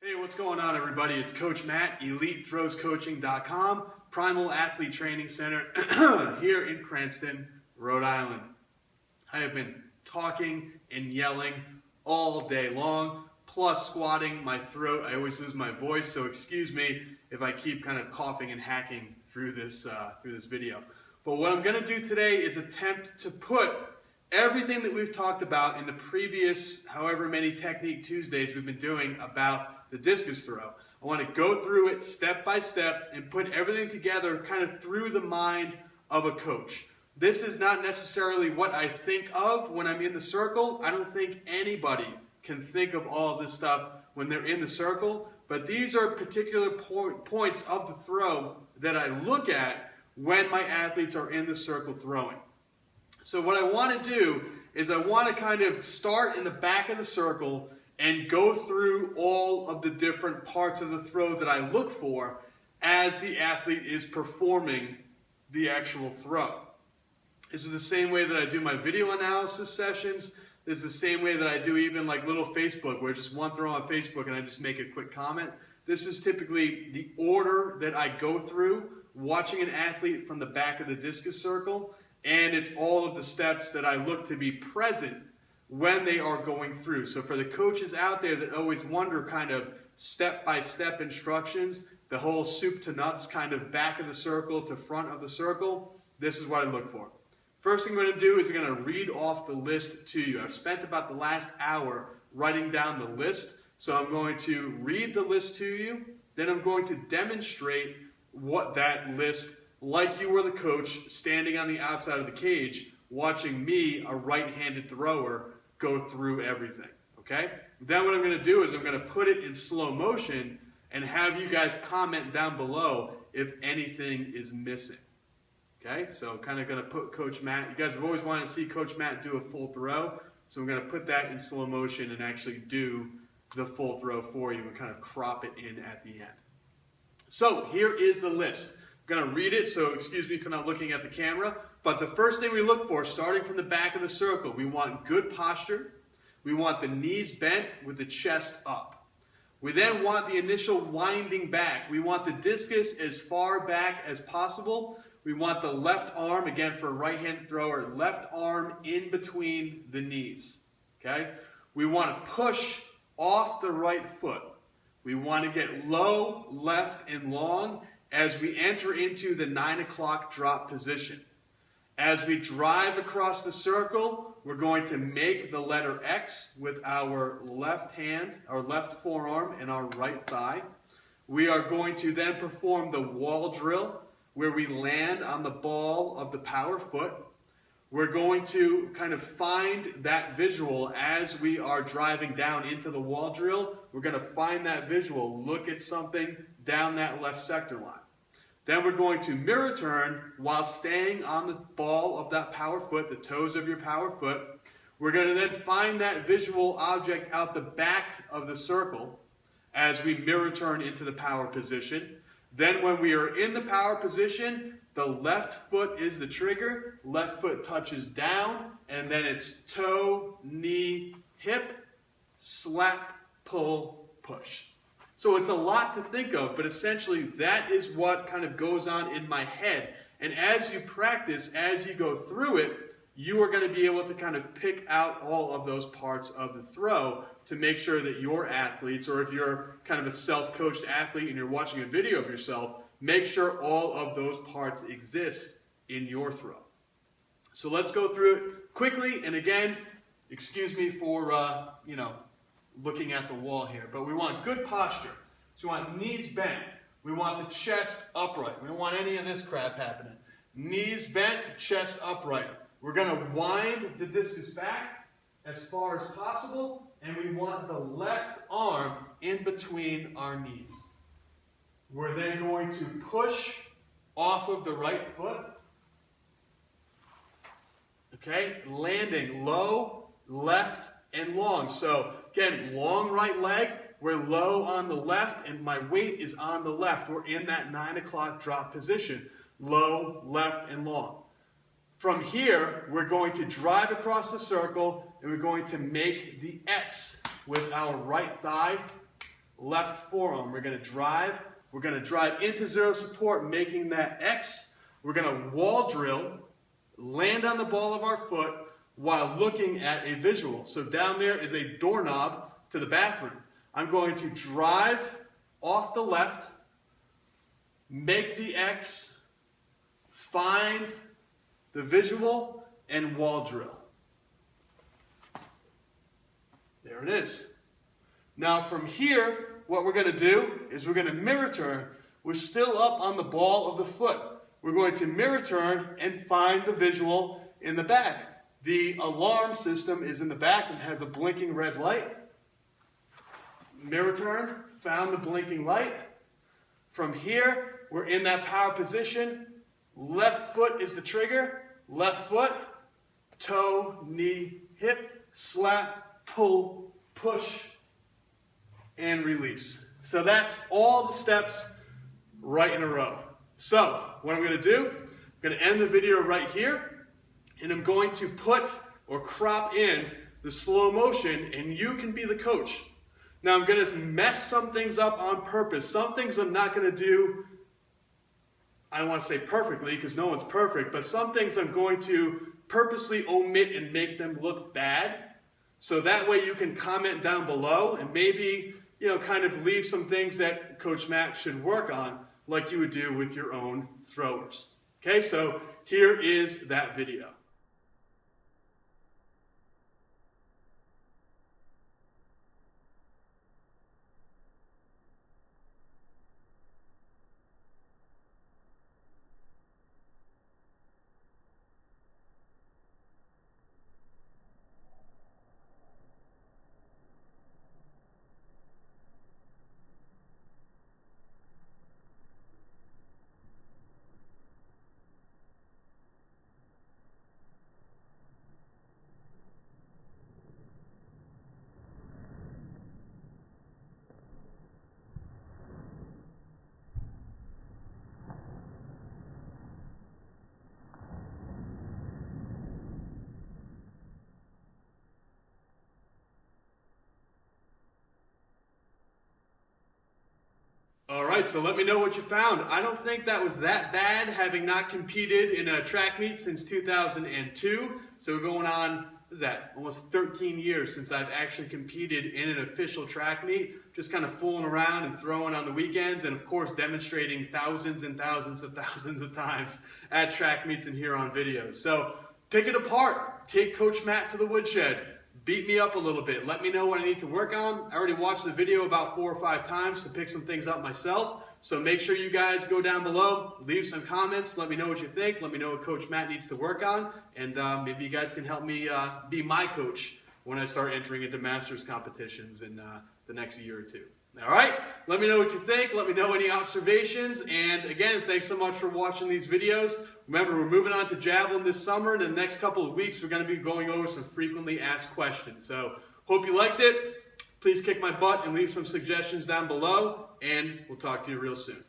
Hey, what's going on, everybody? It's Coach Matt, EliteThrowsCoaching.com, Primal Athlete Training Center here in Cranston, Rhode Island. I have been talking and yelling all day long, plus squatting my throat. I always lose my voice, so excuse me if I keep kind of coughing and hacking through this video. But what I'm going to do today is attempt to put everything that we've talked about in the previous however many Technique Tuesdays we've been doing about the discus throw. I want to go through it step by step and put everything together kind of through the mind of a coach. This is not necessarily what I think of when I'm in the circle. I don't think anybody can think of all of this stuff when they're in the circle, but these are particular points of the throw that I look at when my athletes are in the circle throwing. So what I want to do is I want to kind of start in the back of the circle and go through all of the different parts of the throw that I look for as the athlete is performing the actual throw. This is the same way that I do my video analysis sessions. This is the same way that I do even like little Facebook, where just one throw on Facebook and I just make a quick comment. This is typically the order that I go through watching an athlete from the back of the discus circle, and it's all of the steps that I look to be present when they are going through. So for the coaches out there that always wonder kind of step-by-step instructions, the whole soup to nuts kind of back of the circle to front of the circle, this is what I look for. First thing I'm going to do is I'm going to read off the list to you. I've spent about the last hour writing down the list, so I'm going to read the list to you, then I'm going to demonstrate what that list, like you were the coach standing on the outside of the cage, watching me, a right-handed thrower, go through everything, okay? Then what I'm going to do is I'm going to put it in slow motion and have you guys comment down below if anything is missing, okay? So kind of going to put Coach Matt, you guys have always wanted to see Coach Matt do a full throw, so I'm going to put that in slow motion and actually do the full throw for you and kind of crop it in at the end. So here is the list. I'm going to read it, so excuse me for not looking at the camera. But the first thing we look for, starting from the back of the circle, we want good posture. We want the knees bent with the chest up. We then want the initial winding back. We want the discus as far back as possible. We want the left arm, again for a right-handed thrower, left arm in between the knees. Okay? We want to push off the right foot. We want to get low, left, and long as we enter into the 9 o'clock drop position. As we drive across the circle, we're going to make the letter X with our left hand, our left forearm, and our right thigh. We are going to then perform the wall drill, where we land on the ball of the power foot. We're going to kind of find that visual as we are driving down into the wall drill. We're going to find that visual, look at something down that left sector line. Then we're going to mirror turn while staying on the ball of that power foot, the toes of your power foot. We're going to then find that visual object out the back of the circle as we mirror turn into the power position. Then when we are in the power position, the left foot is the trigger, left foot touches down, and then it's toe, knee, hip, slap, pull, push. So it's a lot to think of, but essentially that is what kind of goes on in my head. And as you practice, as you go through it, you are going to be able to kind of pick out all of those parts of the throw to make sure that your athletes, or if you're kind of a self-coached athlete and you're watching a video of yourself, make sure all of those parts exist in your throw. So let's go through it quickly. And again, excuse me for, looking at the wall here. But we want good posture. So we want knees bent. We want the chest upright. We don't want any of this crap happening. Knees bent, chest upright. We're going to wind the discus back as far as possible. And we want the left arm in between our knees. We're then going to push off of the right foot. Okay, landing low, left, and long. So again, long right leg, we're low on the left, and my weight is on the left. We're in that 9 o'clock drop position. Low, left, and long. From here, we're going to drive across the circle, and we're going to make the X with our right thigh left forearm. We're going to drive. We're going to drive into zero support, making that X. We're going to wall drill, land on the ball of our foot while looking at a visual. So down there is a doorknob to the bathroom. I'm going to drive off the left, make the X, find the visual, and wall drill. There it is. Now from here, what we're going to do is we're going to mirror turn. We're still up on the ball of the foot. We're going to mirror turn and find the visual in the back. The alarm system is in the back and has a blinking red light. Mirror turn, found the blinking light. From here, we're in that power position. Left foot is the trigger. Left foot, toe, knee, hip, slap, pull, push, and release. So that's all the steps right in a row. So what I'm going to do, I'm going to end the video right here, and I'm going to put or crop in the slow motion, and you can be the coach. Now I'm going to mess some things up on purpose. Some things I'm not going to do, I don't want to say perfectly because no one's perfect, but some things I'm going to purposely omit and make them look bad. So that way you can comment down below and maybe, kind of leave some things that Coach Matt should work on like you would do with your own throwers. Okay, so here is that video. All right, so let me know what you found. I don't think that was that bad, having not competed in a track meet since 2002. So we're going on, what is that, almost 13 years since I've actually competed in an official track meet, just kind of fooling around and throwing on the weekends, and of course demonstrating thousands and thousands of times at track meets and here on videos. So pick it apart, take Coach Matt to the woodshed. Beat me up a little bit. Let me know what I need to work on. I already watched the video about 4 or 5 times to pick some things up myself. So make sure you guys go down below, leave some comments, let me know what you think, let me know what Coach Matt needs to work on, and maybe you guys can help me be my coach when I start entering into Masters competitions in the next year or two. All right, let me know what you think, let me know any observations, and again, thanks so much for watching these videos. Remember, we're moving on to Javelin this summer, and in the next couple of weeks, we're going to be going over some frequently asked questions. So, hope you liked it. Please kick my butt and leave some suggestions down below, and we'll talk to you real soon.